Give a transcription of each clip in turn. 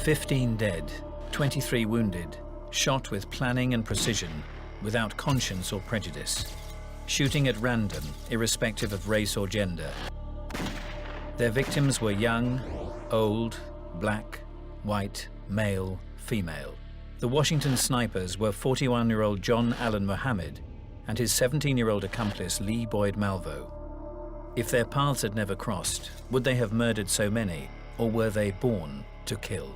15 dead, 23 wounded, shot with planning and precision, without conscience or prejudice, shooting at random, irrespective of race or gender. Their victims were young, old, black, white, male, female. The Washington snipers were 41-year-old John Allen Muhammad and his 17-year-old accomplice Lee Boyd Malvo. If their paths had never crossed, would they have murdered so many, or were they born to kill?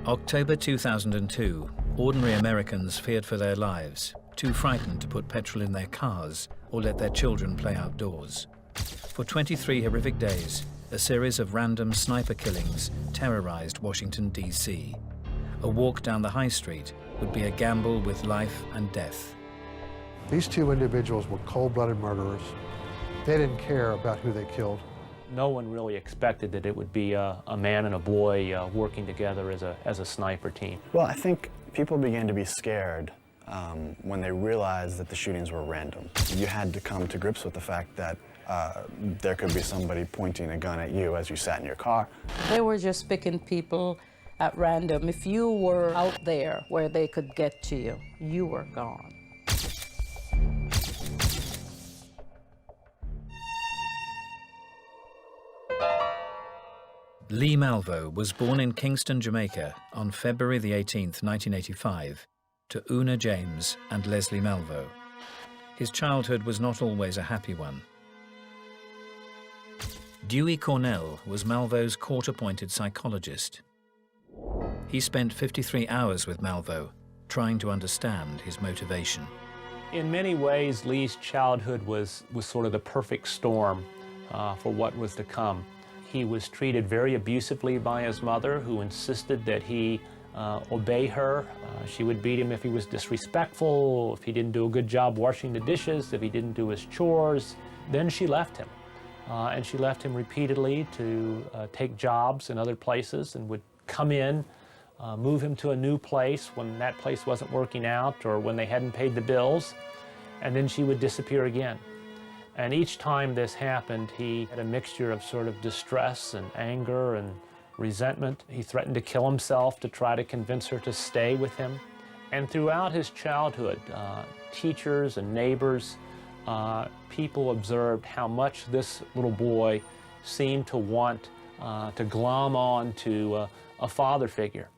October 2002, ordinary Americans feared for their lives, too frightened to put petrol in their cars or let their children play outdoors. For 23 horrific days, a series of random sniper killings terrorized Washington, D.C. A walk down the high street would be a gamble with life and death. These two individuals were cold-blooded murderers. They didn't care about who they killed. No one really expected that it would be a man and a boy working together as a sniper team. Well, I think people began to be scared when they realized that the shootings were random. You had to come to grips with the fact that there could be somebody pointing a gun at you as you sat in your car. They were just picking people at random. If you were out there where they could get to you, you were gone. Lee Malvo was born in Kingston, Jamaica on February the 18th, 1985, to Una James and Leslie Malvo. His childhood was not always a happy one. Dewey Cornell was Malvo's court-appointed psychologist. He spent 53 hours with Malvo, trying to understand his motivation. In many ways, Lee's childhood was sort of the perfect storm for what was to come. He was treated very abusively by his mother, who insisted that he obey her. She would beat him if he was disrespectful, if he didn't do a good job washing the dishes, if he didn't do his chores. Then she left him, and she left him repeatedly to take jobs in other places, and would come in, move him to a new place when that place wasn't working out or when they hadn't paid the bills, and then she would disappear again. And each time this happened, he had a mixture of sort of distress and anger and resentment. He threatened to kill himself to try to convince her to stay with him. And throughout his childhood, teachers and neighbors, people observed how much this little boy seemed to want to glom on to a father figure.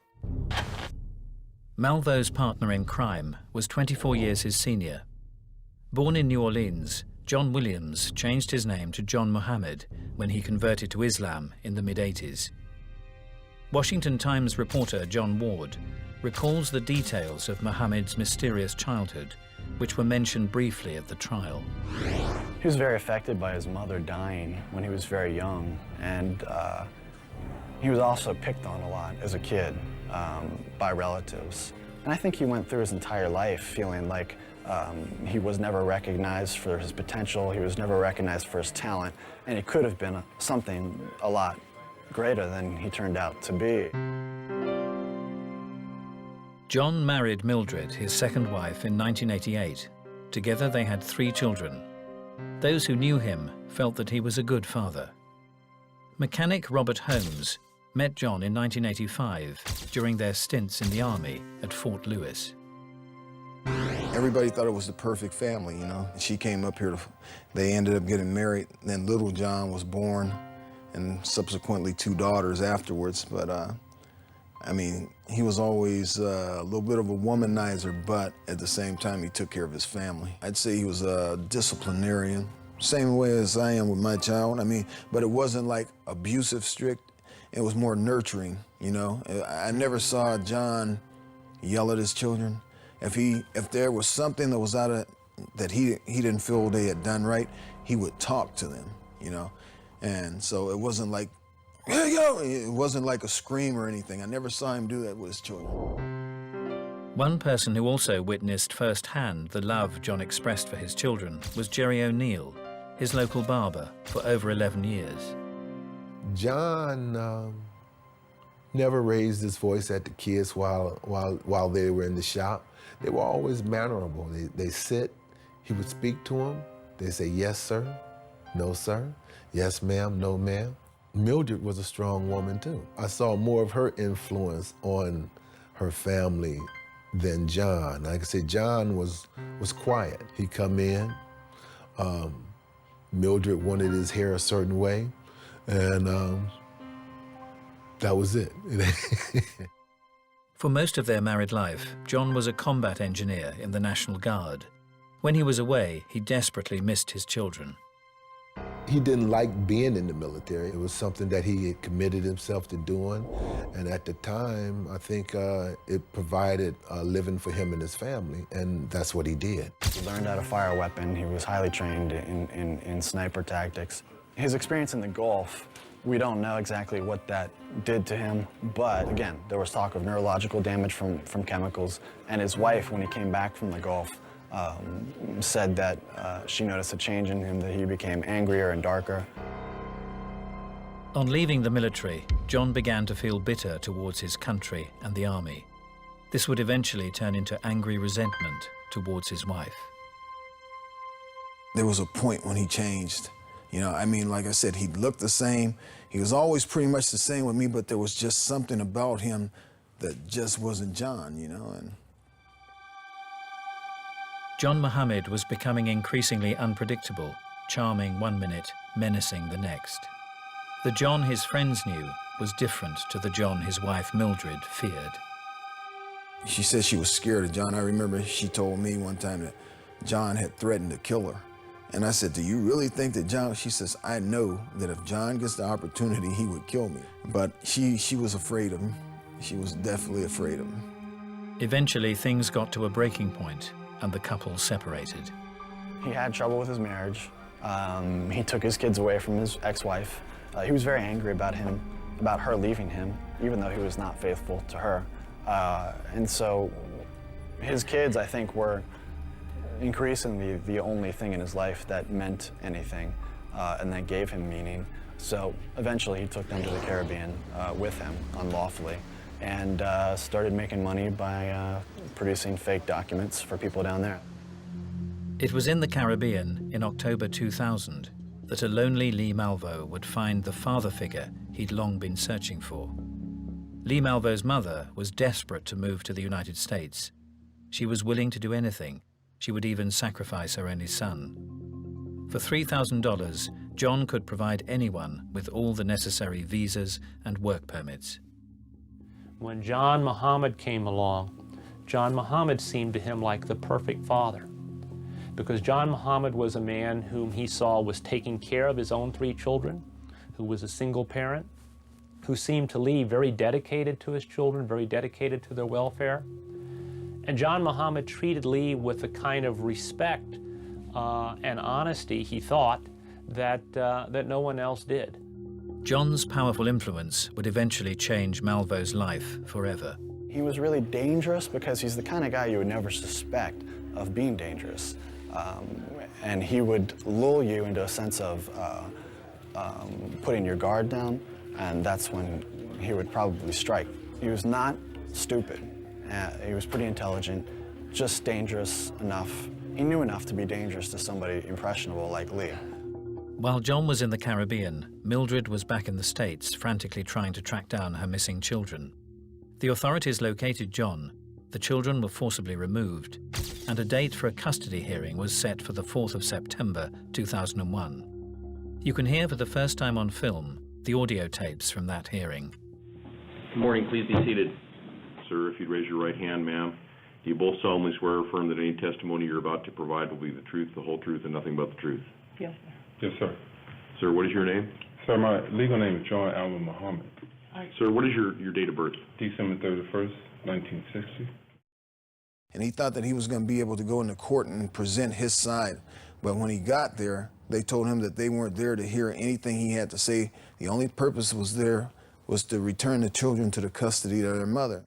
Malvo's partner in crime was 24 years his senior. Born in New Orleans, John Williams changed his name to John Muhammad when he converted to Islam in the mid-80s. Washington Times reporter John Ward recalls the details of Muhammad's mysterious childhood, which were mentioned briefly at the trial. He was very affected by his mother dying when he was very young, and he was also picked on a lot as a kid by relatives. And I think he went through his entire life feeling like he was never recognized for his potential, he was never recognized for his talent, and he could have been something a lot greater than he turned out to be. John married Mildred, his second wife, in 1988. Together they had 3 children. Those who knew him felt that he was a good father. Mechanic Robert Holmes met John in 1985 during their stints in the Army at Fort Lewis. Everybody thought it was the perfect family, you know. She came up here, they ended up getting married, then little John was born, and subsequently 2 daughters afterwards. But I mean, he was always a little bit of a womanizer, but at the same time, he took care of his family. I'd say he was a disciplinarian, same way as I am with my child. I mean, but it wasn't like abusive, strict. It was more nurturing, you know. I never saw John yell at his children. If there was something that was that he didn't feel they had done right, he would talk to them, you know. And so it wasn't like here you go. It wasn't like a scream or anything. I never saw him do that with his children. One person who also witnessed firsthand the love John expressed for his children was Jerry O'Neill, his local barber, for over 11 years. John never raised his voice at the kids while they were in the shop. They were always mannerable. They sit, he would speak to them. They say, yes, sir, no, sir, yes, ma'am, no, ma'am. Mildred was a strong woman, too. I saw more of her influence on her family than John. Like I said, John was quiet. He'd come in, Mildred wanted his hair a certain way, and that was it. For most of their married life, John was a combat engineer in the National Guard. When he was away, he desperately missed his children. He didn't like being in the military. It was something that he had committed himself to doing. And at the time, I think it provided a living for him and his family, and that's what he did. He learned how to fire a weapon. He was highly trained in sniper tactics. His experience in the Gulf, we don't know exactly what that did to him, but again, there was talk of neurological damage from chemicals, and his wife, when he came back from the Gulf, said that she noticed a change in him, that he became angrier and darker. On leaving the military, John began to feel bitter towards his country and the army. This would eventually turn into angry resentment towards his wife. There was a point when he changed. You know, I mean, like I said, he looked the same. He was always pretty much the same with me, but there was just something about him that just wasn't John, you know. And John Muhammad was becoming increasingly unpredictable, charming one minute, menacing the next. The John his friends knew was different to the John his wife Mildred feared. she said she was scared of John. I remember she told me one time that John had threatened to kill her. And I said, do you really think that John, she says, I know that if John gets the opportunity, he would kill me. But she was afraid of him. She was definitely afraid of him. Eventually, things got to a breaking point and the couple separated. He had trouble with his marriage. He took his kids away from his ex-wife. He was very angry about her leaving him, even though he was not faithful to her. And so his kids, I think, were increasingly the only thing in his life that meant anything and that gave him meaning. So eventually he took them to the Caribbean with him unlawfully and started making money by producing fake documents for people down there. It was in the Caribbean in October 2000 that a lonely Lee Malvo would find the father figure he'd long been searching for. Lee Malvo's mother was desperate to move to the United States. She was willing to do anything. She would even sacrifice her only son. For $3,000, John could provide anyone with all the necessary visas and work permits. When John Muhammad came along, John Muhammad seemed to him like the perfect father, because John Muhammad was a man whom he saw was taking care of his own 3 children, who was a single parent, who seemed to Lee very dedicated to his children, very dedicated to their welfare. And John Muhammad treated Lee with a kind of respect and honesty, he thought, that no one else did. John's powerful influence would eventually change Malvo's life forever. He was really dangerous because he's the kind of guy you would never suspect of being dangerous. And he would lull you into a sense of putting your guard down, and that's when he would probably strike. He was not stupid. He was pretty intelligent, just dangerous enough. He knew enough to be dangerous to somebody impressionable like Lee. While John was in the Caribbean, Mildred was back in the States, frantically trying to track down her missing children. The authorities located John, the children were forcibly removed, and a date for a custody hearing was set for the 4th of September 2001. You can hear for the first time on film the audio tapes from that hearing. Good morning, please be seated. Sir, if you'd raise your right hand, ma'am. Do you both solemnly swear or affirm that any testimony you're about to provide will be the truth, the whole truth, and nothing but the truth? Yes, sir. Yes, sir. Sir, what is your name? Sir, my legal name is John Alvin Muhammad. Sir, what is your date of birth? December 31st, 1960. And he thought that he was going to be able to go into court and present his side. But when he got there, they told him that they weren't there to hear anything he had to say The only purpose was to return the children to the custody of their mother.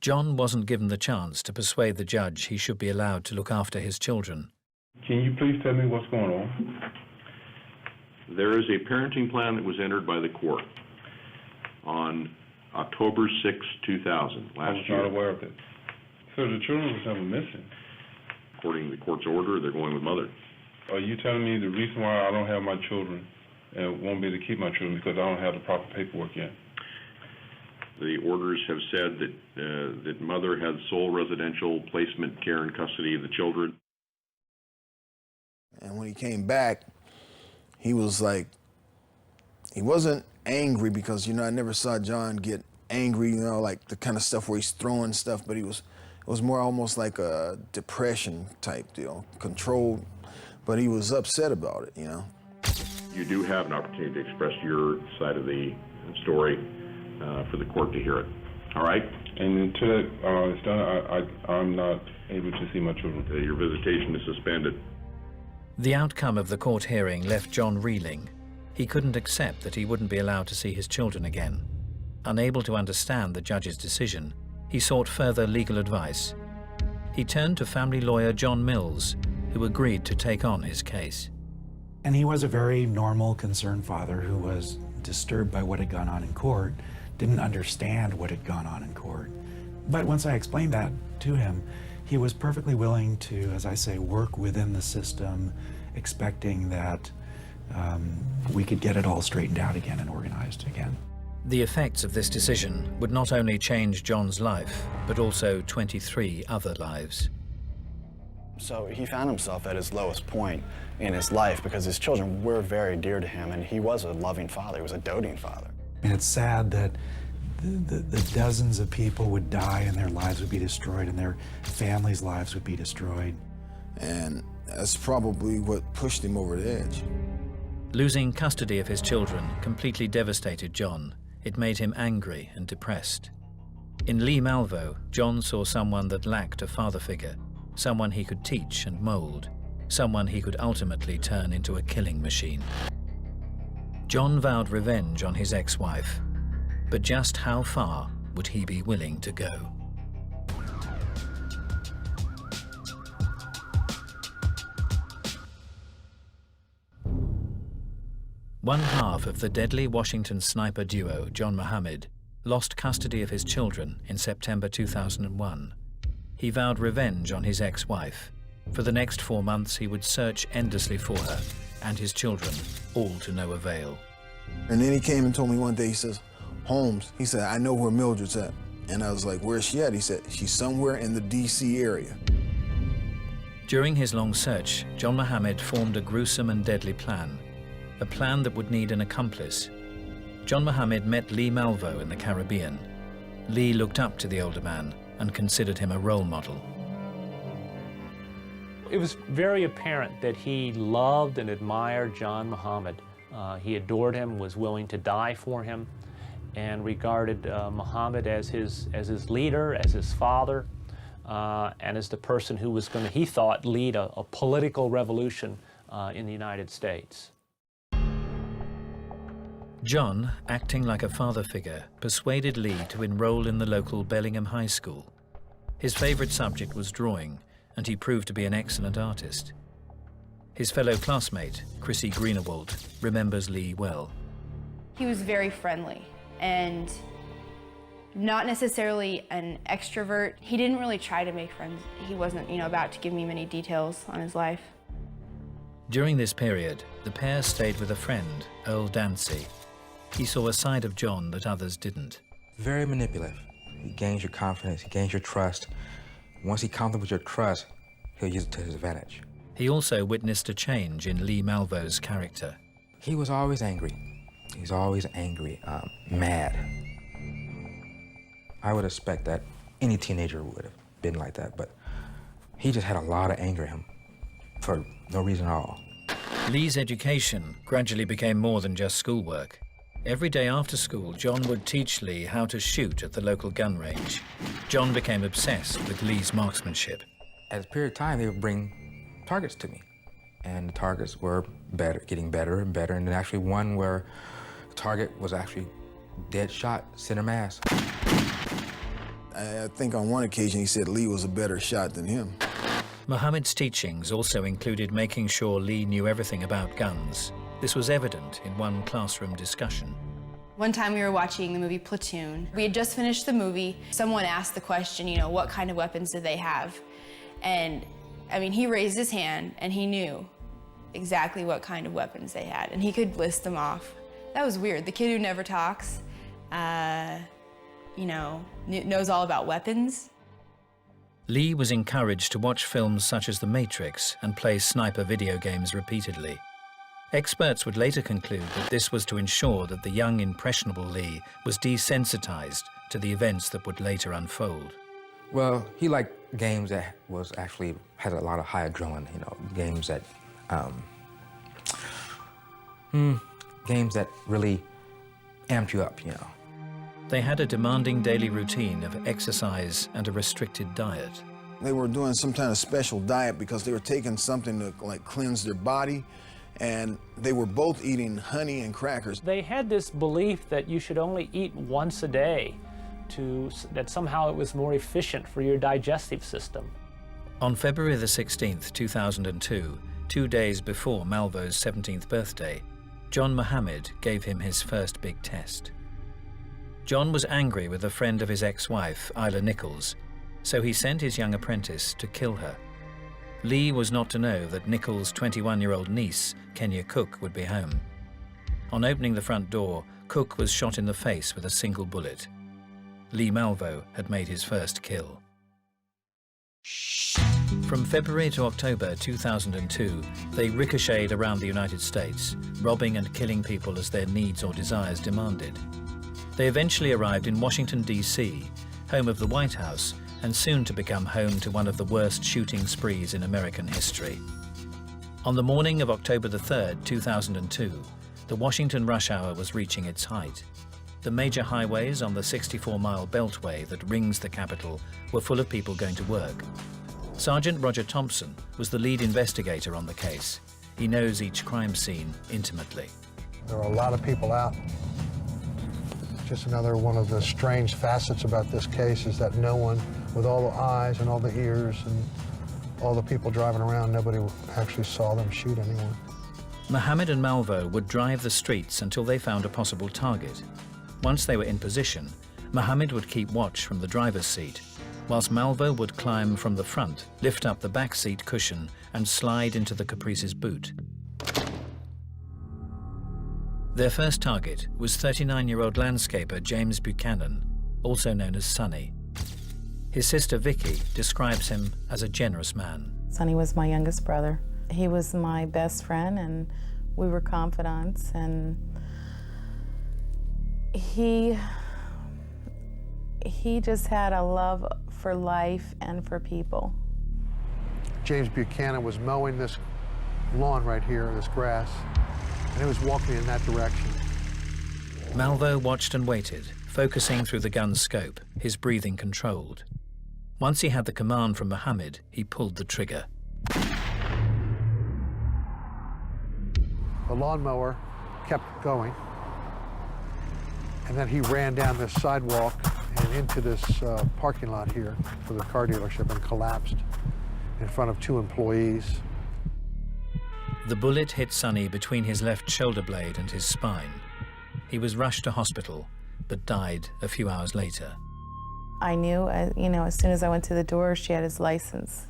John wasn't given the chance to persuade the judge he should be allowed to look after his children. Can you please tell me what's going on? There is a parenting plan that was entered by the court on October 6, 2000, last year. I was not aware of it. So the children was never missing? According to the court's order, they're going with mother. Are you telling me the reason why I don't have my children and won't be able to keep my children because I don't have the proper paperwork yet? The orders have said that mother had sole residential placement, care, and custody of the children. And when he came back, he was like, he wasn't angry because, I never saw John get angry, like the kind of stuff where he's throwing stuff, but it was more almost like a depression type deal, controlled, but he was upset about it, You do have an opportunity to express your side of the story for the court to hear it. All right? And until it's done, I'm not able to see my children. Your visitation is suspended. The outcome of the court hearing left John reeling. He couldn't accept that he wouldn't be allowed to see his children again. Unable to understand the judge's decision, he sought further legal advice. He turned to family lawyer John Mills, who agreed to take on his case. And he was a very normal, concerned father who was disturbed by what had gone on in court, didn't understand what had gone on in court. But once I explained that to him, he was perfectly willing to, as I say, work within the system, expecting that we could get it all straightened out again and organized again. The effects of this decision would not only change John's life, but also 23 other lives. So he found himself at his lowest point in his life because his children were very dear to him, and he was a loving father. He was a doting father. And it's sad that the dozens of people would die and their lives would be destroyed and their families' lives would be destroyed. And that's probably what pushed him over the edge. Losing custody of his children completely devastated John. It made him angry and depressed. In Lee Malvo, John saw someone that lacked a father figure, someone he could teach and mold, someone he could ultimately turn into a killing machine. John vowed revenge on his ex-wife, but just how far would he be willing to go? One half of the deadly Washington sniper duo, John Muhammad, lost custody of his children in September 2001. He vowed revenge on his ex-wife. For the next 4 months, he would search endlessly for her and his children, all to no avail. And then he came and told me one day, he says, Holmes, he said, I know where Mildred's at. And I was like, where's she at? He said, she's somewhere in the D.C. area. During his long search, John Muhammad formed a gruesome and deadly plan, a plan that would need an accomplice. John Muhammad met Lee Malvo in the Caribbean. Lee looked up to the older man and considered him a role model. It was very apparent that he loved and admired John Muhammad. He adored him, was willing to die for him, and regarded Muhammad as his leader, as his father, and as the person who was going to, he thought, lead a political revolution in the United States. John, acting like a father figure, persuaded Lee to enroll in the local Bellingham High School. His favorite subject was drawing, and he proved to be an excellent artist. His fellow classmate, Chrissy Greenewald, remembers Lee well. He was very friendly and not necessarily an extrovert. He didn't really try to make friends. He wasn't, about to give me many details on his life. During this period, the pair stayed with a friend, Earl Dancy. He saw a side of John that others didn't. Very manipulative. He gains your confidence, he gains your trust. Once he comes with your trust, he'll use it to his advantage. He also witnessed a change in Lee Malvo's character. He was always angry. He's always angry, mad. I would expect that any teenager would have been like that, but he just had a lot of anger in him for no reason at all. Lee's education gradually became more than just schoolwork. Every day after school, John would teach Lee how to shoot at the local gun range. John became obsessed with Lee's marksmanship. At a period of time, they would bring targets to me, and the targets were better, getting better and better, and actually one where The target was actually dead shot, center mass. I think on one occasion he said Lee was a better shot than him. Muhammad's teachings also included making sure Lee knew everything about guns. This was evident in one classroom discussion. One time we were watching the movie Platoon. We had just finished the movie. Someone asked the question, you know, what kind of weapons did they have? And, I mean, he raised his hand and he knew exactly what kind of weapons they had, and he could list them off. That was weird. The kid who never talks, you know, knows all about weapons. Lee was encouraged to watch films such as The Matrix and play sniper video games repeatedly. Experts would later conclude that this was to ensure that the young, impressionable Lee was desensitized to the events that would later unfold. Well, he liked games that had a lot of high adrenaline, you know, games that really amped you up, you know. They had a demanding daily routine of exercise and a restricted diet. They were doing some kind of special diet because they were taking something to like cleanse their body, and they were both eating honey and crackers. They had this belief that you should only eat once a day, that somehow it was more efficient for your digestive system. On February the 16th, 2002, 2 days before Malvo's 17th birthday, John Muhammad gave him his first big test. John was angry with a friend of his ex-wife, Isla Nichols, so he sent his young apprentice to kill her. Lee was not to know that Nichols' 21-year-old niece, Kenya Cook, would be home. On opening the front door, Cook was shot in the face with a single bullet. Lee Malvo had made his first kill. From February to October 2002, they ricocheted around the United States, robbing and killing people as their needs or desires demanded. They eventually arrived in Washington, D.C., home of the White House, and soon to become home to one of the worst shooting sprees in American history. On the morning of October the 3rd, 2002, the Washington rush hour was reaching its height. The major highways on the 64-mile beltway that rings the capital were full of people going to work. Sergeant Roger Thompson was the lead investigator on the case. He knows each crime scene intimately. There are a lot of people out. Just another one of the strange facets about this case is that no one, with all the eyes and all the ears and all the people driving around, nobody actually saw them shoot anyone. Muhammad and Malvo would drive the streets until they found a possible target. Once they were in position, Muhammad would keep watch from the driver's seat, whilst Malvo would climb from the front, lift up the back seat cushion, and slide into the Caprice's boot. Their first target was 39-year-old landscaper James Buchanan, also known as Sonny. His sister Vicky describes him as a generous man. Sonny was my youngest brother. He was my best friend, and we were confidants, and he just had a love for life and for people. James Buchanan was mowing this lawn right here, this grass, and he was walking in that direction. Malvo watched and waited, focusing through the gun's scope, his breathing controlled. Once he had the command from Muhammad, he pulled the trigger. The lawnmower kept going, and then he ran down this sidewalk and into this parking lot here for the car dealership and collapsed in front of 2 employees. The bullet hit Sonny between his left shoulder blade and his spine. He was rushed to hospital, but died a few hours later. I knew, as soon as I went to the door, she had his license,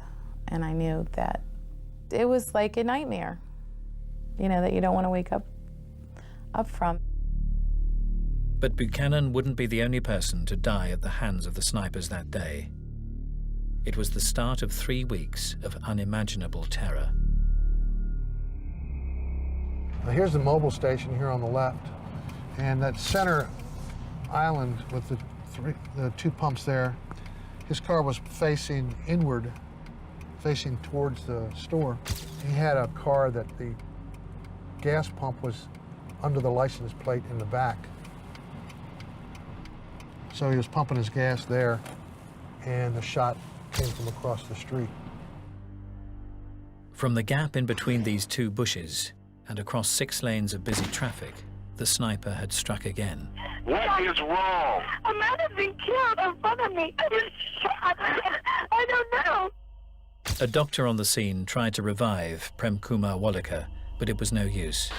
and I knew that it was like a nightmare, that you don't want to wake up from. But Buchanan wouldn't be the only person to die at the hands of the snipers that day. It was the start of 3 weeks of unimaginable terror. Now here's the mobile station here on the left, and that center island with the 2 pumps there, his car was facing inward, facing towards the store. He had a car that the gas pump was under the license plate in the back. So he was pumping his gas there, and the shot came from across the street. From the gap in between these 2 bushes and across 6 lanes of busy traffic, the sniper had struck again. What is wrong? A man has been killed in front of me. I was shot. I don't know. A doctor on the scene tried to revive Prem Kumar Walekar, but it was no use.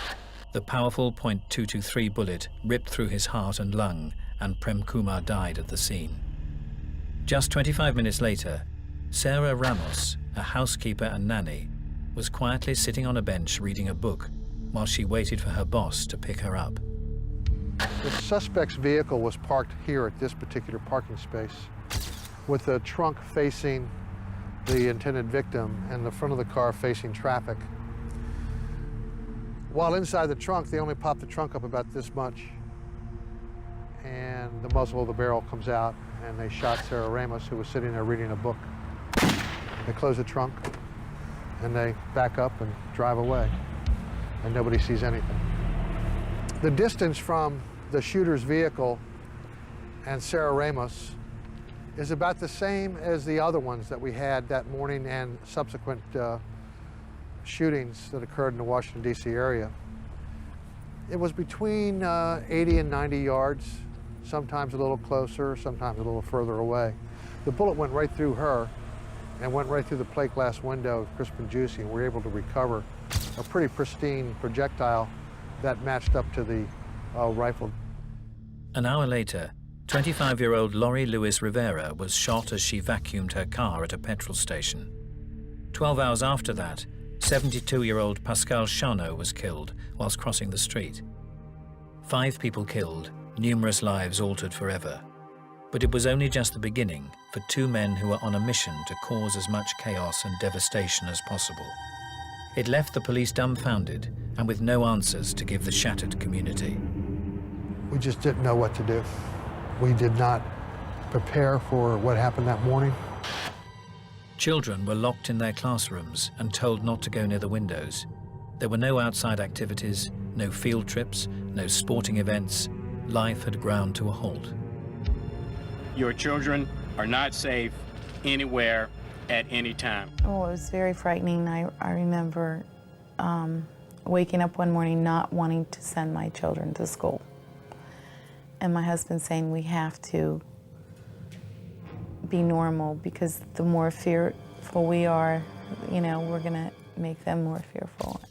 The powerful .223 bullet ripped through his heart and lung, and Prem Kumar died at the scene. Just 25 minutes later, Sarah Ramos, a housekeeper and nanny, was quietly sitting on a bench reading a book while she waited for her boss to pick her up. The suspect's vehicle was parked here at this particular parking space, with the trunk facing the intended victim and the front of the car facing traffic. While inside the trunk, they only popped the trunk up about this much, and the muzzle of the barrel comes out, and they shot Sarah Ramos, who was sitting there reading a book. They close the trunk, and they back up and drive away, and nobody sees anything. The distance from the shooter's vehicle and Sarah Ramos is about the same as the other ones that we had that morning and subsequent shootings that occurred in the Washington, D.C. area. It was between 80 and 90 yards, sometimes a little closer, sometimes a little further away. The bullet went right through her and went right through the plate glass window of Crisp and Juicy, and we were able to recover a pretty pristine projectile that matched up to the rifle. An hour later, 25-year-old Lori Lewis Rivera was shot as she vacuumed her car at a petrol station. 12 hours after that, 72-year-old Pascal Chano was killed whilst crossing the street. 5 people killed, numerous lives altered forever. But it was only just the beginning for 2 men who were on a mission to cause as much chaos and devastation as possible. It left the police dumbfounded and with no answers to give the shattered community. We just didn't know what to do. We did not prepare for what happened that morning. Children were locked in their classrooms and told not to go near the windows. There were no outside activities, no field trips, no sporting events. Life had ground to a halt. Your children are not safe anywhere at any time. Oh, it was very frightening. I remember waking up one morning not wanting to send my children to school. And my husband saying, we have to be normal because the more fearful we are, you know, we're gonna make them more fearful.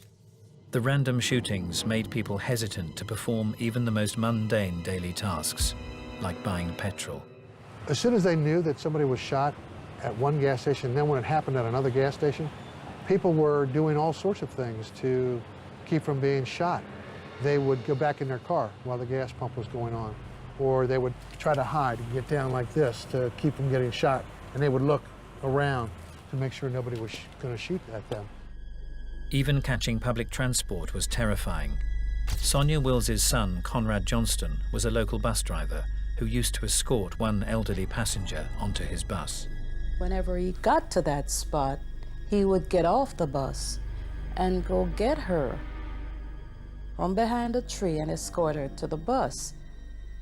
The random shootings made people hesitant to perform even the most mundane daily tasks, like buying petrol. As soon as they knew that somebody was shot at one gas station, then when it happened at another gas station, people were doing all sorts of things to keep from being shot. They would go back in their car while the gas pump was going on, or they would try to hide and get down like this to keep from getting shot, and they would look around to make sure nobody was going to shoot at them. Even catching public transport was terrifying. Sonia Wills's son, Conrad Johnston, was a local bus driver who used to escort one elderly passenger onto his bus. Whenever he got to that spot, he would get off the bus and go get her from behind a tree and escort her to the bus,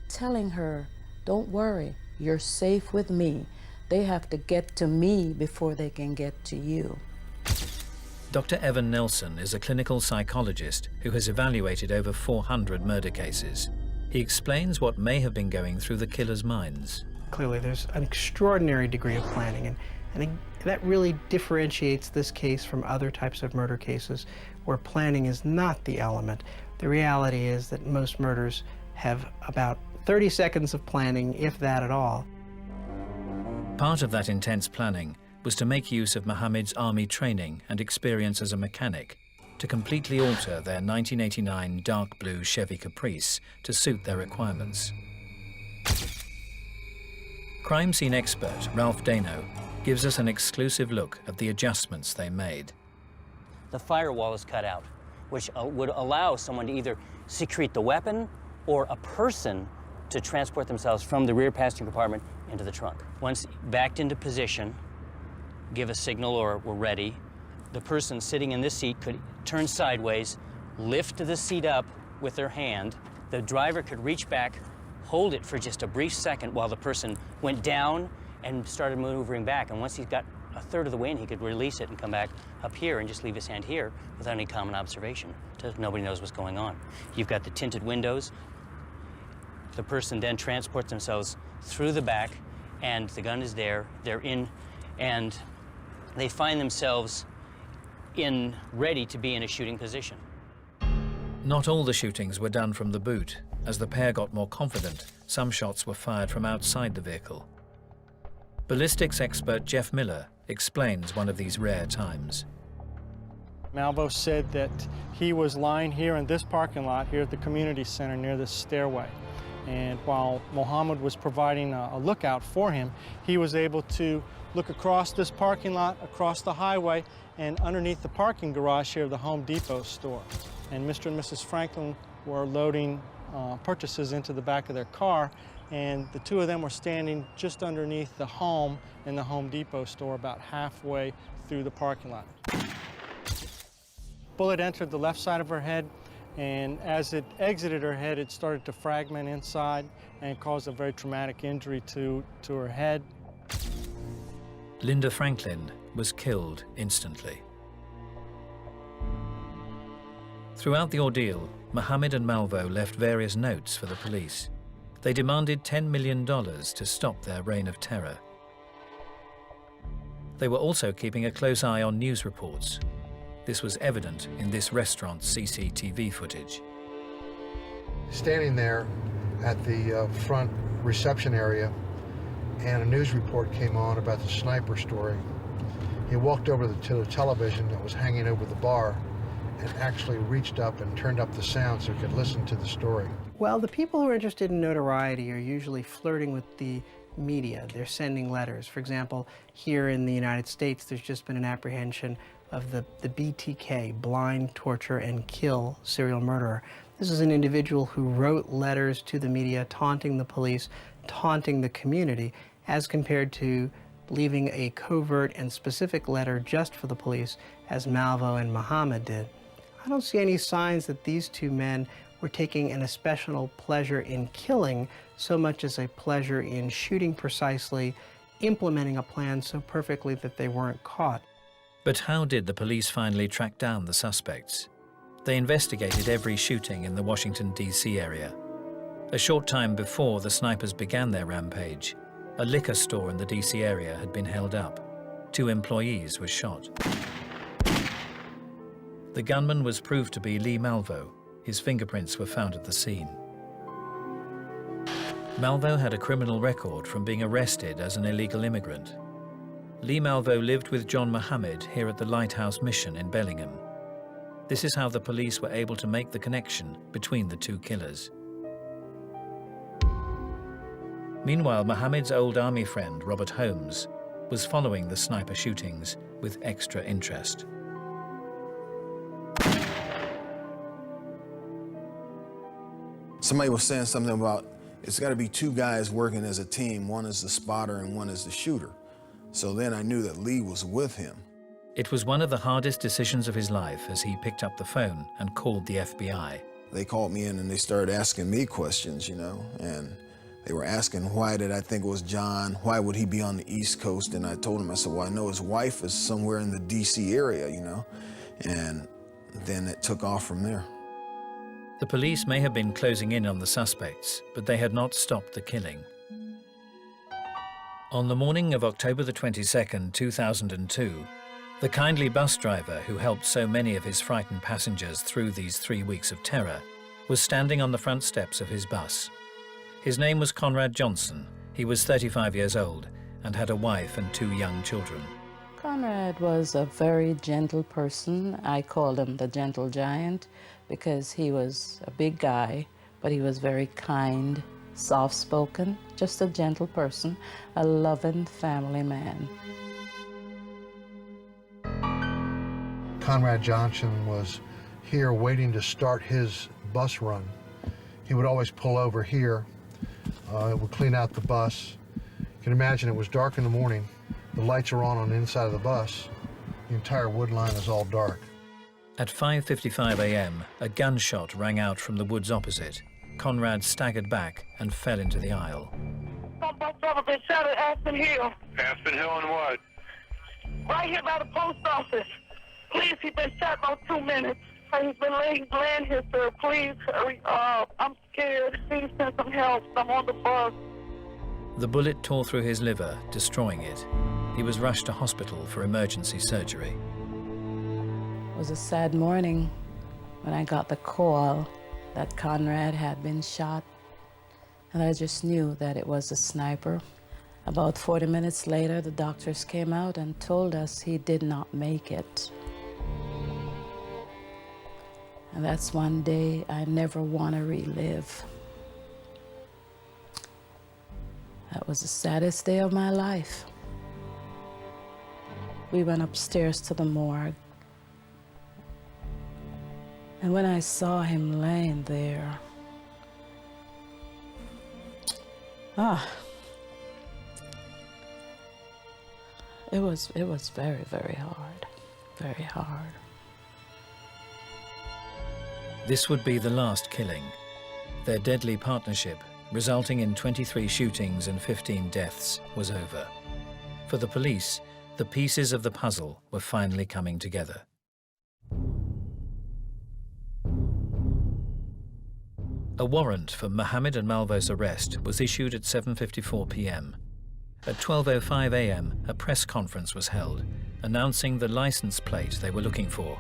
telling her, don't worry, you're safe with me. They have to get to me before they can get to you. Dr. Evan Nelson is a clinical psychologist who has evaluated over 400 murder cases. He explains what may have been going through the killer's minds. Clearly, there's an extraordinary degree of planning, and that really differentiates this case from other types of murder cases where planning is not the element. The reality is that most murders have about 30 seconds of planning, if that at all. Part of that intense planning was to make use of Mohammed's army training and experience as a mechanic to completely alter their 1989 dark blue Chevy Caprice to suit their requirements. Crime scene expert Ralph Dano gives us an exclusive look at the adjustments they made. The firewall is cut out, which would allow someone to either secrete the weapon or a person to transport themselves from the rear passenger compartment into the trunk. Once backed into position, give a signal or we're ready, the person sitting in this seat could turn sideways, lift the seat up with their hand. The driver could reach back, hold it for just a brief second while the person went down and started maneuvering back. And once he got a third of the way and he could release it and come back up here and just leave his hand here without any common observation. Nobody knows what's going on. You've got the tinted windows. The person then transports themselves through the back, and the gun is there. They're in, and they find themselves ready to be in a shooting position. Not all the shootings were done from the boot. As the pair got more confident, some shots were fired from outside the vehicle. Ballistics expert Jeff Miller explains one of these rare times. Malvo said that he was lying here in this parking lot here at the community center near this stairway. And while Mohammed was providing a lookout for him, he was able to look across this parking lot, across the highway, and underneath the parking garage here of the Home Depot store. And Mr. and Mrs. Franklin were loading purchases into the back of their car, and the two of them were standing just underneath the home in the Home Depot store, about halfway through the parking lot. Bullet entered the left side of her head, and as it exited her head, it started to fragment inside and caused a very traumatic injury to her head. Linda Franklin was killed instantly. Throughout the ordeal, Mohammed and Malvo left various notes for the police. They demanded $10 million to stop their reign of terror. They were also keeping a close eye on news reports. This was evident in this restaurant's CCTV footage. Standing there at the front reception area, and a news report came on about the sniper story. He walked over to the television that was hanging over the bar and actually reached up and turned up the sound so he could listen to the story. Well, the people who are interested in notoriety are usually flirting with the media. They're sending letters. For example, here in the United States, there's just been an apprehension of the BrnToKil, blind, torture, and kill serial murderer. This is an individual who wrote letters to the media taunting the police, taunting the community, as compared to leaving a covert and specific letter just for the police, as Malvo and Mohammed did. I don't see any signs that these two men were taking an especial pleasure in killing so much as a pleasure in shooting precisely, implementing a plan so perfectly that they weren't caught. But how did the police finally track down the suspects? They investigated every shooting in the Washington, D.C. area. A short time before the snipers began their rampage, a liquor store in the D.C. area had been held up. 2 employees were shot. The gunman was proved to be Lee Malvo. His fingerprints were found at the scene. Malvo had a criminal record from being arrested as an illegal immigrant. Lee Malvo lived with John Mohammed here at the Lighthouse Mission in Bellingham. This is how the police were able to make the connection between the 2 killers. Meanwhile, Mohammed's old army friend, Robert Holmes, was following the sniper shootings with extra interest. Somebody was saying something about it's got to be 2 guys working as a team. One is the spotter and one is the shooter. So then I knew that Lee was with him. It was one of the hardest decisions of his life as he picked up the phone and called the FBI. They called me in and they started asking me questions, you know, and they were asking why did I think it was John, why would he be on the East Coast? And I told them, I said, well, I know his wife is somewhere in the D.C. area, you know, and then it took off from there. The police may have been closing in on the suspects, but they had not stopped the killing. On the morning of October the 22nd, 2002, the kindly bus driver who helped so many of his frightened passengers through these 3 weeks of terror was standing on the front steps of his bus. His name was Conrad Johnson. He was 35 years old and had a wife and 2 young children. Conrad was a very gentle person. I called him the gentle giant because he was a big guy, but he was very kind, soft-spoken, just a gentle person, a loving family man. Conrad Johnson was here waiting to start his bus run. He would always pull over here. It would clean out the bus. You can imagine it was dark in the morning. The lights are on the inside of the bus. The entire wood line is all dark. At 5:55 a.m., a gunshot rang out from the woods opposite. Conrad staggered back and fell into the aisle. My brother been shot at Aspen Hill. Aspen Hill and what? Right here by the post office. Please, he's been shot about 2 minutes. He's been laying here, sir. Please hurry up. I'm scared. Please send some help. I'm on the bus. The bullet tore through his liver, destroying it. He was rushed to hospital for emergency surgery. It was a sad morning when I got the call that Conrad had been shot, and I just knew that it was a sniper. About 40 minutes later, the doctors came out and told us he did not make it. And that's one day I never want to relive. That was the saddest day of my life. We went upstairs to the morgue. And when I saw him laying there, it was very, very hard, very hard. This would be the last killing. Their deadly partnership, resulting in 23 shootings and 15 deaths, was over. For the police, the pieces of the puzzle were finally coming together. A warrant for Mohammed and Malvo's arrest was issued at 7:54 p.m. At 12:05 a.m., a press conference was held, announcing the license plate they were looking for,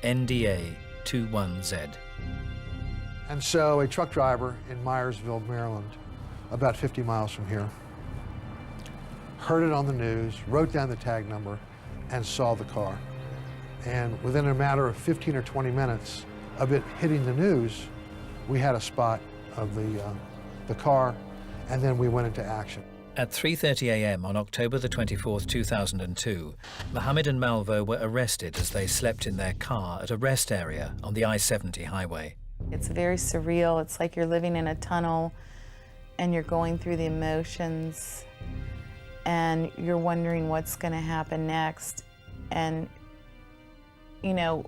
NDA 21Z. And so a truck driver in Myersville, Maryland, about 50 miles from here, heard it on the news, wrote down the tag number, and saw the car. And within a matter of 15 or 20 minutes of it hitting the news, we had a spot of the car, and then we went into action. At 3:30 a.m. on October the 24th, 2002, Mohammed and Malvo were arrested as they slept in their car at a rest area on the I-70 highway. It's very surreal. It's like you're living in a tunnel and you're going through the emotions and you're wondering what's going to happen next. And, you know,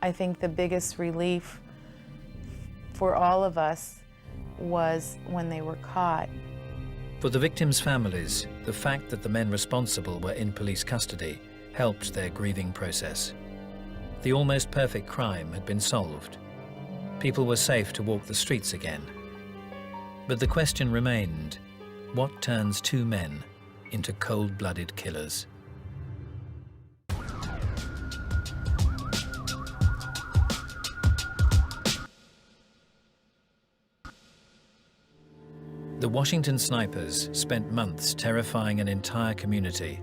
I think the biggest relief for all of us was when they were caught. For the victims' families, the fact that the men responsible were in police custody helped their grieving process. The almost perfect crime had been solved. People were safe to walk the streets again. But the question remained, what turns two men into cold-blooded killers? The Washington snipers spent months terrifying an entire community.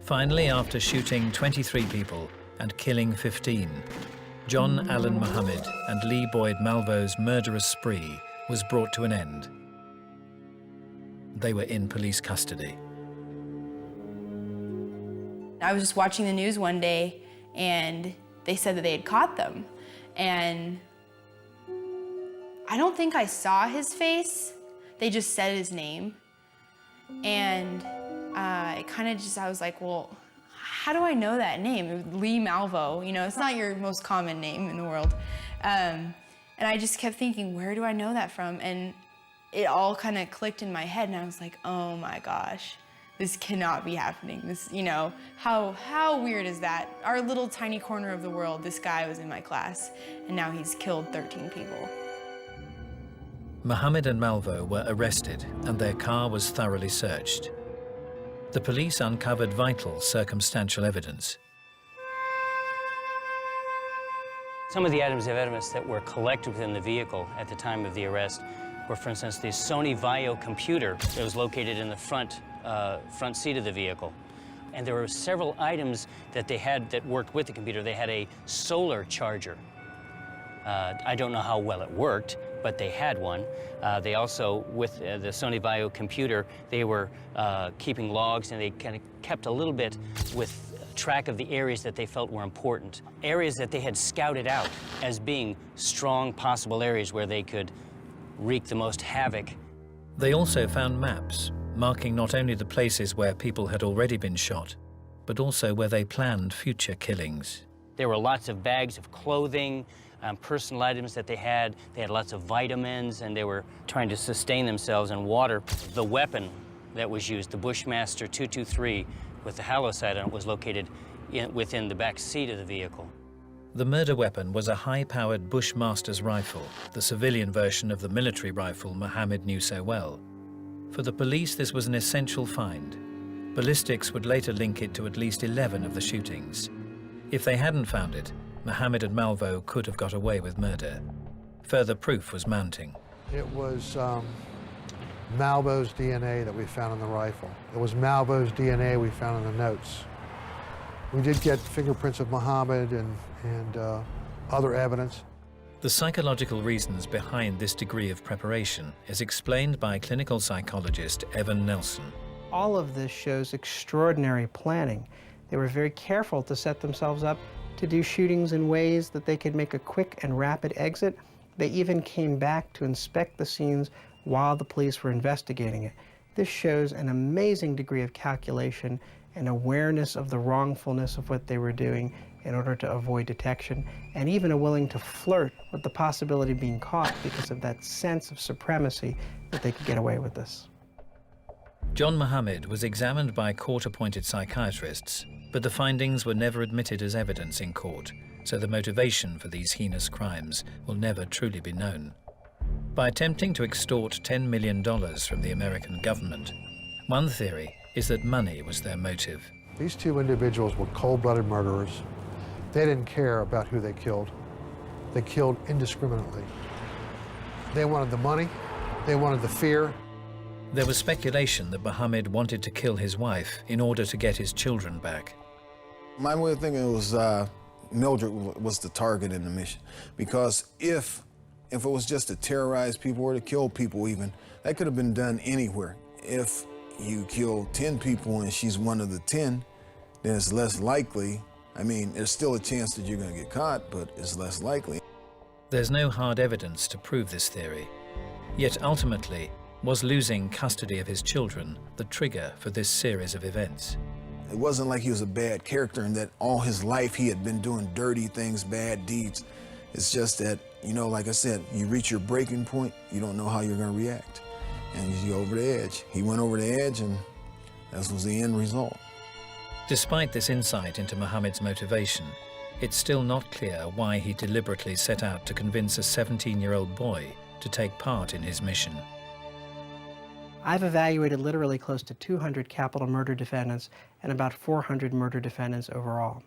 Finally, after shooting 23 people and killing 15, John Allen Mohammed and Lee Boyd Malvo's murderous spree was brought to an end. They were in police custody. I was just watching the news one day and they said that they had caught them. And I don't think I saw his face. They just said his name. And it kind of just, I was like, well, how do I know that name? Lee Malvo, you know, it's not your most common name in the world. And I just kept thinking, where do I know that from? And it all kind of clicked in my head and I was like, oh my gosh, this cannot be happening. This, you know, how weird is that? Our little tiny corner of the world, this guy was in my class and now he's killed 13 people. Mohammed and Malvo were arrested and their car was thoroughly searched. The police uncovered vital circumstantial evidence. Some of the items of evidence that were collected within the vehicle at the time of the arrest were, for instance, the S1E5 Vaio computer that was located in the front seat of the vehicle. And there were several items that they had that worked with the computer. They had a solar charger. I don't know how well it worked, but they had one. They also, with the S1E5 Vaio computer, they were keeping logs and they kind of kept a little bit with track of the areas that they felt were important. Areas that they had scouted out as being strong possible areas where they could wreak the most havoc. They also found maps, marking not only the places where people had already been shot, but also where they planned future killings. There were lots of bags of clothing, personal items that they had. They had lots of vitamins, and they were trying to sustain themselves in water. The weapon that was used, the Bushmaster .223, with the halocide on it was located within the back seat of the vehicle. The murder weapon was a high-powered Bushmaster's rifle, the civilian version of the military rifle Mohammed knew so well. For the police, this was an essential find. Ballistics would later link it to at least 11 of the shootings. If they hadn't found it, Mohammed and Malvo could have got away with murder. Further proof was mounting. It was Malvo's DNA that we found in the rifle. It was Malvo's DNA we found in the notes. We did get fingerprints of Mohammed and other evidence. The psychological reasons behind this degree of preparation is explained by clinical psychologist Evan Nelson. All of this shows extraordinary planning. They were very careful to set themselves up to do shootings in ways that they could make a quick and rapid exit. They even came back to inspect the scenes while the police were investigating it. This shows an amazing degree of calculation and awareness of the wrongfulness of what they were doing in order to avoid detection, and even a willing to flirt with the possibility of being caught because of that sense of supremacy that they could get away with this. John Mohammed was examined by court-appointed psychiatrists, but the findings were never admitted as evidence in court, so the motivation for these heinous crimes will never truly be known. By attempting to extort $10 million from the American government, one theory is that money was their motive. These two individuals were cold-blooded murderers. They didn't care about who they killed. They killed indiscriminately. They wanted the money, they wanted the fear. There was speculation that Mohammed wanted to kill his wife in order to get his children back. My way of thinking was Mildred was the target in the mission, because if it was just to terrorize people or to kill people even, that could have been done anywhere. If you kill 10 people and she's one of the 10, then it's less likely. I mean, there's still a chance that you're going to get caught, but it's less likely. There's no hard evidence to prove this theory. Yet ultimately, was losing custody of his children the trigger for this series of events? It wasn't like he was a bad character and that all his life he had been doing dirty things, bad deeds. It's just that, you know, like I said, you reach your breaking point, you don't know how you're going to react. And you go over the edge. He went over the edge, and that was the end result. Despite this insight into Mohammed's motivation, it's still not clear why he deliberately set out to convince a 17-year-old boy to take part in his mission. I've evaluated literally close to 200 capital murder defendants and about 400 murder defendants overall.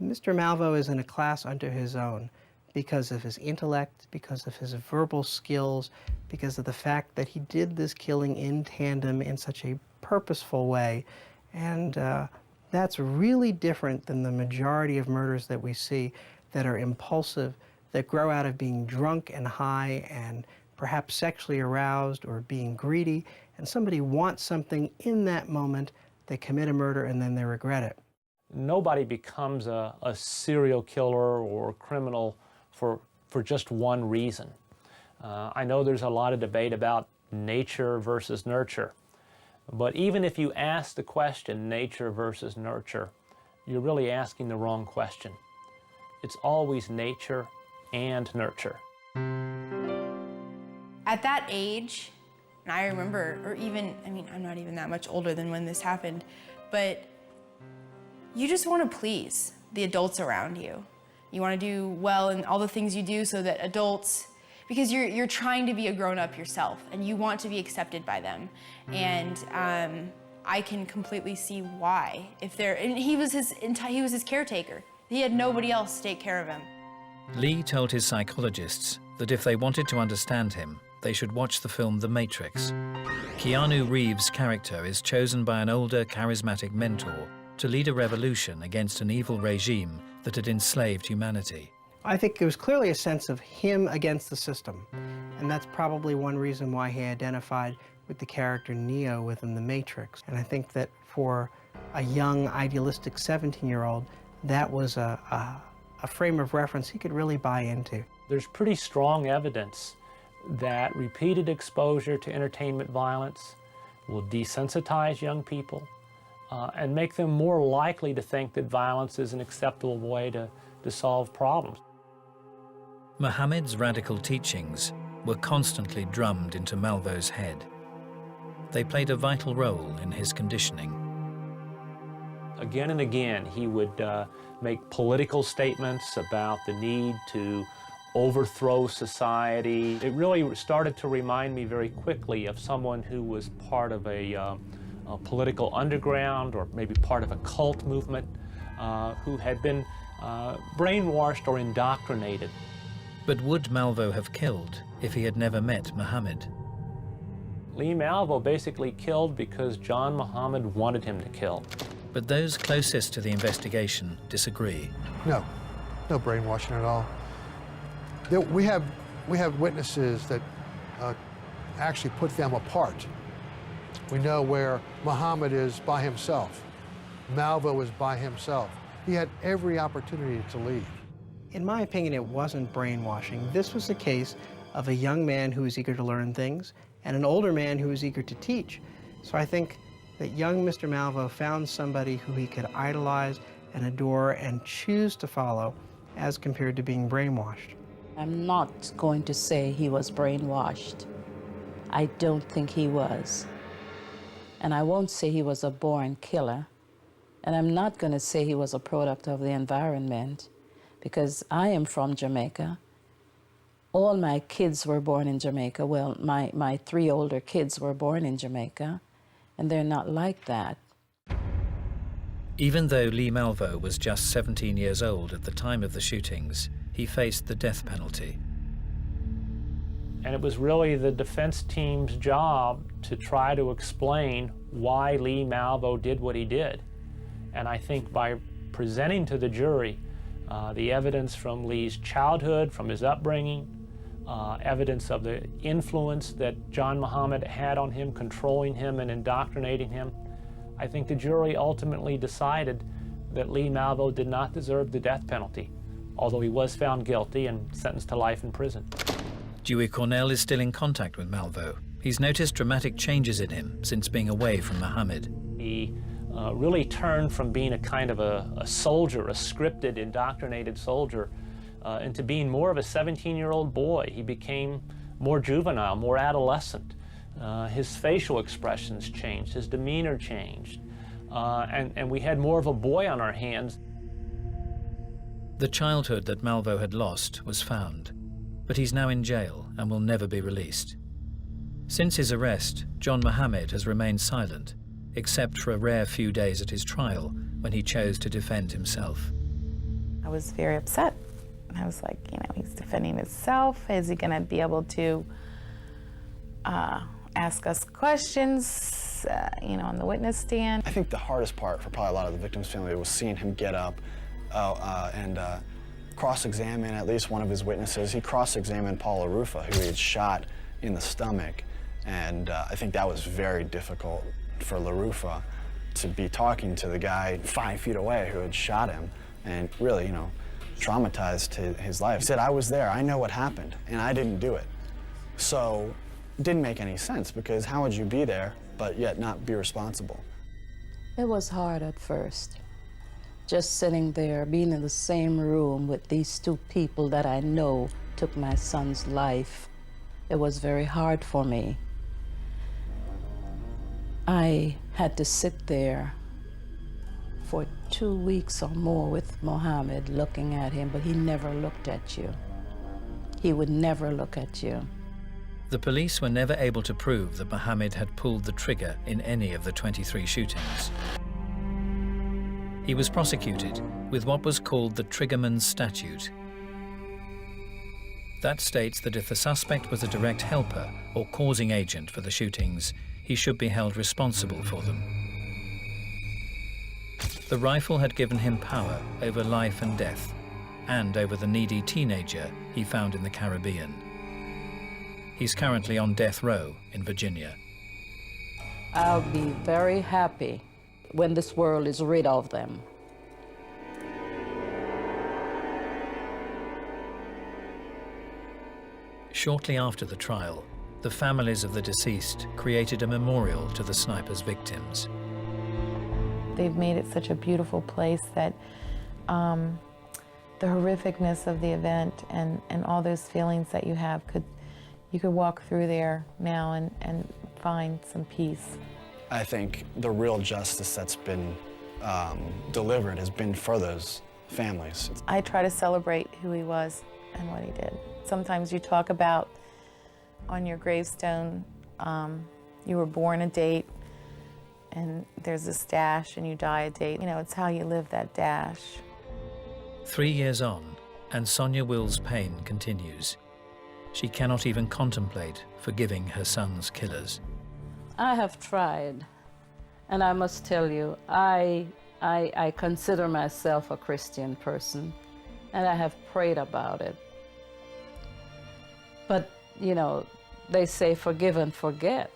Mr. Malvo is in a class unto his own because of his intellect, because of his verbal skills, because of the fact that he did this killing in tandem in such a purposeful way. And that's really different than the majority of murders that we see that are impulsive, that grow out of being drunk and high and perhaps sexually aroused or being greedy, and somebody wants something in that moment, they commit a murder and then they regret it. Nobody becomes a serial killer or criminal for just one reason. I know there's a lot of debate about nature versus nurture, but even if you ask the question, nature versus nurture, you're really asking the wrong question. It's always nature and nurture. At that age, and I remember, or even, I mean, I'm not even that much older than when this happened, but you just want to please the adults around you. You want to do well in all the things you do so that adults, because you're trying to be a grown-up yourself and you want to be accepted by them. And I can completely see why. And he was his caretaker. He had nobody else to take care of him. Lee told his psychologists that if they wanted to understand him, they should watch the film The Matrix. Keanu Reeves' character is chosen by an older, charismatic mentor to lead a revolution against an evil regime that had enslaved humanity. I think there was clearly a sense of him against the system, and that's probably one reason why he identified with the character Neo within The Matrix. And I think that for a young, idealistic 17-year-old, that was a frame of reference he could really buy into. There's pretty strong evidence that repeated exposure to entertainment violence will desensitize young people and make them more likely to think that violence is an acceptable way to solve problems. Mohammed's radical teachings were constantly drummed into Malvo's head. They played a vital role in his conditioning. Again and again, he would make political statements about the need to overthrow society. It really started to remind me very quickly of someone who was part of a political underground or maybe part of a cult movement who had been brainwashed or indoctrinated. But would Malvo have killed if he had never met Muhammad? Lee Malvo basically killed because John Muhammad wanted him to kill. But those closest to the investigation disagree. No brainwashing at all. We have witnesses that actually put them apart. We know where Muhammad is by himself. Malvo is by himself. He had every opportunity to leave. In my opinion, it wasn't brainwashing. This was a case of a young man who was eager to learn things and an older man who was eager to teach. So I think that young Mr. Malvo found somebody who he could idolize and adore and choose to follow as compared to being brainwashed. I'm not going to say he was brainwashed. I don't think he was. And I won't say he was a born killer. And I'm not going to say he was a product of the environment, because I am from Jamaica. All my kids were born in Jamaica. Well, my 3 older kids were born in Jamaica, and they're not like that. Even though Lee Malvo was just 17 years old at the time of the shootings, he faced the death penalty. And it was really the defense team's job to try to explain why Lee Malvo did what he did. And I think by presenting to the jury the evidence from Lee's childhood, from his upbringing, evidence of the influence that John Muhammad had on him, controlling him and indoctrinating him, I think the jury ultimately decided that Lee Malvo did not deserve the death penalty, although he was found guilty and sentenced to life in prison. Dewey Cornell is still in contact with Malvo. He's noticed dramatic changes in him since being away from Muhammad. He really turned from being a kind of a soldier, a scripted, indoctrinated soldier, into being more of a 17-year-old boy. He became more juvenile, more adolescent. His facial expressions changed, his demeanor changed, and we had more of a boy on our hands. The childhood that Malvo had lost was found, but he's now in jail and will never be released. Since his arrest, John Muhammad has remained silent, except for a rare few days at his trial when he chose to defend himself. I was very upset. I was like, he's defending himself. Is he going to be able to ask us questions, on the witness stand? I think the hardest part for probably a lot of the victim's family was seeing him get up and cross-examine at least one of his witnesses. He cross-examined Paul Arufa, who he had shot in the stomach, and I think that was very difficult for LaRufa to be talking to the guy 5 feet away who had shot him and really, traumatized his life. He said, I was there, I know what happened, and I didn't do it. So it didn't make any sense, because how would you be there but yet not be responsible? It was hard at first. Just sitting there, being in the same room with these 2 people that I know took my son's life. It was very hard for me. I had to sit there for 2 weeks or more with Mohammed, looking at him, but he never looked at you. He would never look at you. The police were never able to prove that Mohammed had pulled the trigger in any of the 23 shootings. He was prosecuted with what was called the Triggerman's Statute. That states that if the suspect was a direct helper or causing agent for the shootings, he should be held responsible for them. The rifle had given him power over life and death, and over the needy teenager he found in the Caribbean. He's currently on death row in Virginia. I'll be very happy when this world is rid of them. Shortly after the trial, the families of the deceased created a memorial to the sniper's victims. They've made it such a beautiful place that the horrificness of the event and all those feelings that you have, you could walk through there now and find some peace. I think the real justice that's been delivered has been for those families. I try to celebrate who he was and what he did. Sometimes you talk about on your gravestone, you were born a date, and there's this dash, and you die a date. You know, it's how you live that dash. 3 years on, and Sonia Will's pain continues. She cannot even contemplate forgiving her son's killers. I have tried, and I must tell you, I consider myself a Christian person, and I have prayed about it. But, you know, they say forgive and forget.